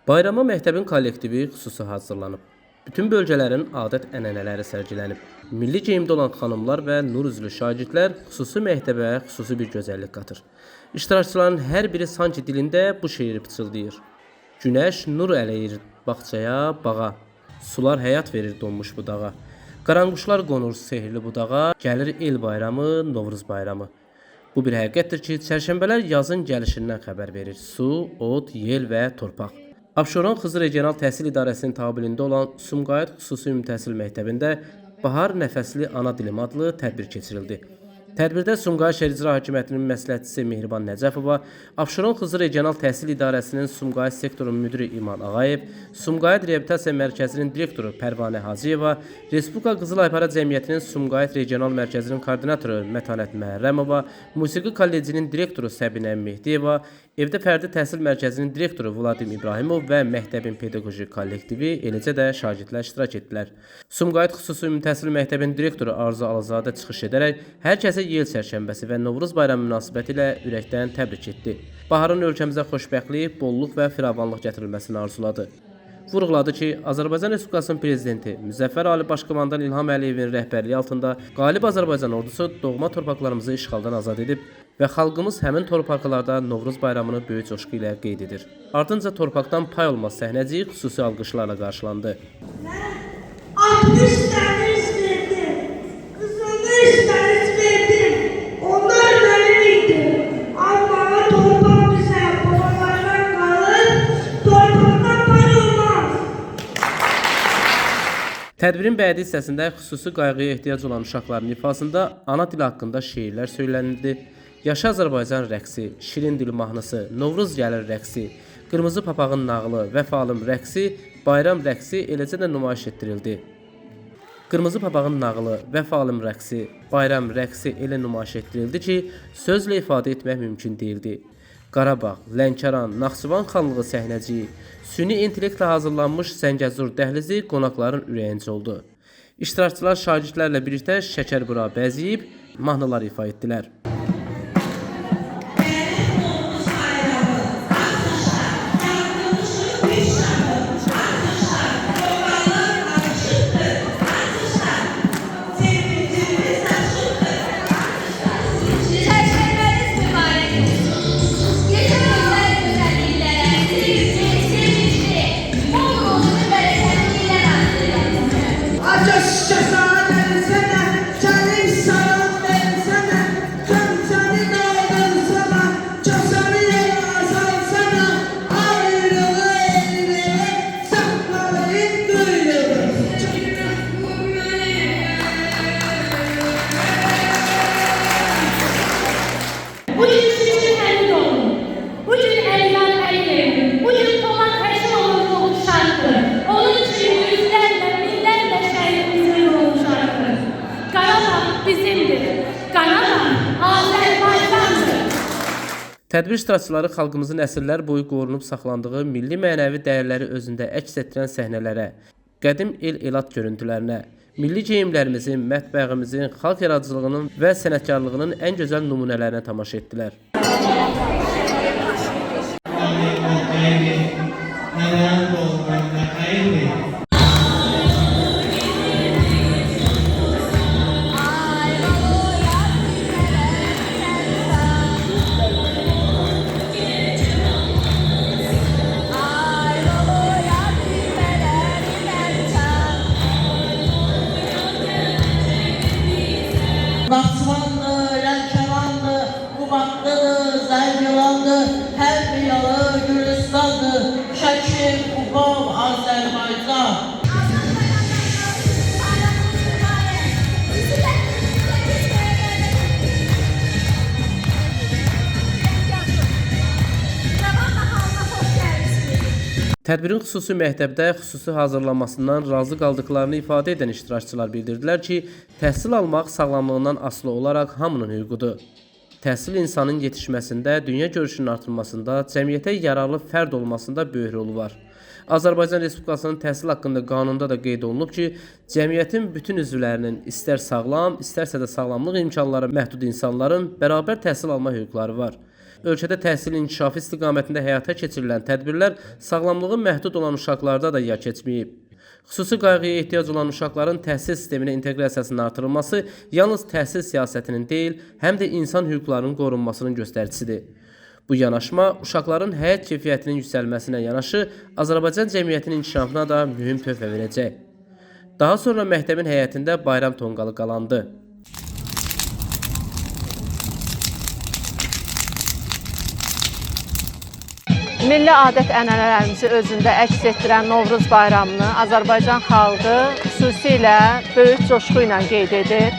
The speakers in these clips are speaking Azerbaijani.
Bayrama məktəbin kollektivi xüsusi hazırlanıb. Bütün bölgələrin adət-ənənələri sərgilənib. Milli geyimdə olan xanımlar və nur üzlü şagirdlər xüsusi məktəbə xüsusi bir gözəllik qatır. İştirakçıların hər biri sanki dilində bu şeiri pıçıldayır. Günəş nur ələyir bağçaya, bağa. Sular həyat verir donmuş budağa. Qaranquşlar qonur sehrli budağa, gəlir el bayramı, Novruz bayramı. Bu bir həqiqətdir ki, çərşənbələr yazın gəlişindən xəbər verir. Su, od, yel və torpaq. Abşeron Xızı Regional Təhsil İdarəsinin tabeliyində olan Sumqayıt Xüsusi Ümumi Təhsil Məktəbində Bahar Nəfəsli Ana Dilim adlı tədbir keçirildi. Tədbirdə Sumqayıt Şəhər İcra Hakimiyyətinin məsləhətçisi Mehriban Nəcəfova, Abşeron Xızı Regional Təhsil İdarəsinin Sumqayıt sektorunun müdiri İman Ağayev, Sumqayıt Reabilitasiya Mərkəzinin direktoru Pərvanə Hacıyeva, Respublika Qızıl Aypara Cəmiyyətinin Sumqayıt Regional Mərkəzinin koordinatoru Mətanət Məhərrəmova, Musiqi Kollecinin direktoru Səbinə Mehdiyeva, Evdə Fərdi Təhsil Mərkəzinin direktoru Vladim İbrahimov və məktəbin pedaqoji kollektivi, eləcə də şagirdlər iştirak etdilər. Sumqayıt Xüsusi Ümumi Təhsil Məktəbinin direktoru Arzu Alazadə çıxış edərək hər kəsə yel çərşənbəsi və Novruz bayramı münasibəti ilə ürəkdən təbrik etdi. Baharın ölkəmizə xoşbəxtlik, bolluq və firavanlıq gətirilməsini arzuladı. Vurğuladı ki, Azərbaycan Respublikasının Prezidenti Müzəffər Ali Başkomandan İlham Əliyevin rəhbərliyi altında qalib Azərbaycan ordusu doğma torpaqlarımızı işğaldan azad edib və xalqımız həmin torpaqlarda Novruz bayramını böyük coşqu ilə qeyd edir. Ardınca torpaqdan pay olmaz səhnəcik xüsusi alqışlarla qarşılandı. 60 dəniz verdim, qızılmış dəniz verdim, onlar mənim idi. Amma torpaq bizə babalardan qalır, torpaqdan pay olmaz. Tədbirin bədi hissəsində xüsusi qayğıya ehtiyac olan uşaqların ifasında ana dil haqqında şeirlər söylənildi. Yaşa Azərbaycan rəqsi, Şirin dil mahnısı, Novruz gəlir rəqsi, Qırmızı papağın nağılı, Vəfalım rəqsi, Bayram rəqsi eləcə də nümayiş etdirildi. Qırmızı papağın nağılı, Vəfalım rəqsi, Bayram rəqsi elə nümayiş etdirildi ki, sözlə ifadə etmək mümkün deyildi. Qarabağ, Lənkəran, Naxçıvan xanlığı səhnəciyi, süni intellektlə hazırlanmış Zəngəzur dəhlizi qonaqların ürəyincə oldu. İştirakçılar şagirdlərlə birlikdə şəkərbura bəzəyib mahnılar ifa etdilər. Tədbir iştirakçıları xalqımızın əsrlər boyu qorunub saxlandığı milli mənəvi dəyərləri özündə əks etdirən səhnələrə, qədim el-elat görüntülərinə, milli geyimlərimizin, mətbəğimizin, xalq yaradıcılığının və sənətkarlığının ən gözəl nümunələrinə tamaşa etdilər. Naxçıvanlı, Lənkəranlı, Qubadlıdır, Zəngilanlı, Hərbiyalı, Gürcüstanlı, Şəki, Qubov, Azərbaycan. Tədbirin xüsusi məktəbdə xüsusi hazırlanmasından razı qaldıqlarını ifadə edən iştirakçılar bildirdilər ki, təhsil almaq sağlamlığından asılı olaraq hamının hüququdur. Təhsil insanın yetişməsində, dünya görüşünün artırılmasında, cəmiyyətə yararlı fərd olmasında böyük rolu var. Azərbaycan Respublikasının təhsil haqqında qanunda da qeyd olunub ki, cəmiyyətin bütün üzvlərinin istər sağlam, istərsə də sağlamlıq imkanları məhdud insanların bərabər təhsil alma hüquqları var. Ölkədə təhsil inkişafı istiqamətində həyata keçirilən tədbirlər sağlamlığı məhdud olan uşaqlarda da ya keçməyib. Xüsusi qayğıya ehtiyac olan uşaqların təhsil sisteminə inteqrasiyasının artırılması yalnız təhsil siyasətinin deyil, həm də insan hüquqlarının qorunmasının göstəricisidir. Bu yanaşma uşaqların həyat keyfiyyətinin yüksəlməsinə yanaşı, Azərbaycan cəmiyyətinin inkişafına da mühüm töhfə verəcək. Daha sonra məktəbin həyətində bayram tonqalı qalandı. Milli adət-ənənələrimizi özündə əks etdirən Novruz bayramını Azərbaycan xalqı xüsusilə böyük coşqu ilə qeyd edir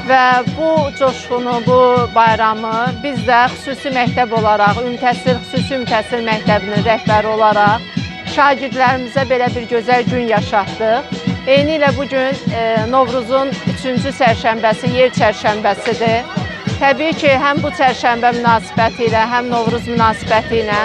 və bu coşqunu, bu bayramı biz də xüsusi məktəb olaraq, xüsusi ümtəhsil məktəbinin rəhbəri olaraq şagirdlərimizə belə bir gözəl gün yaşatdıq. Eynilə bugün Novruzun 3-cü çərşənbəsi, yer çərşənbəsidir. Təbii ki, həm bu çərşənbə münasibəti ilə, həm Novruz münasibəti ilə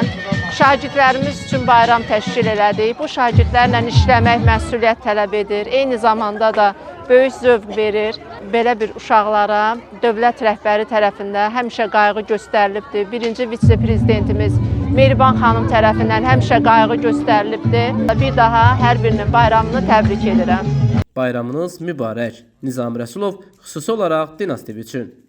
şagirdlərimiz üçün bayram təşkil elədik. Bu şagirdlərlə işləmək məsuliyyət tələb edir. Eyni zamanda da böyük zövq verir. Belə bir uşaqlara dövlət rəhbəri tərəfindən həmişə qayğı göstərilibdir. Birinci vitse-prezidentimiz Mehriban xanım tərəfindən həmişə qayğı göstərilibdir. Bir daha hər birinin bayramını təbrik edirəm. Bayramınız mübarək. Nizami Rəsulov xüsusi olaraq Dinas TV üçün.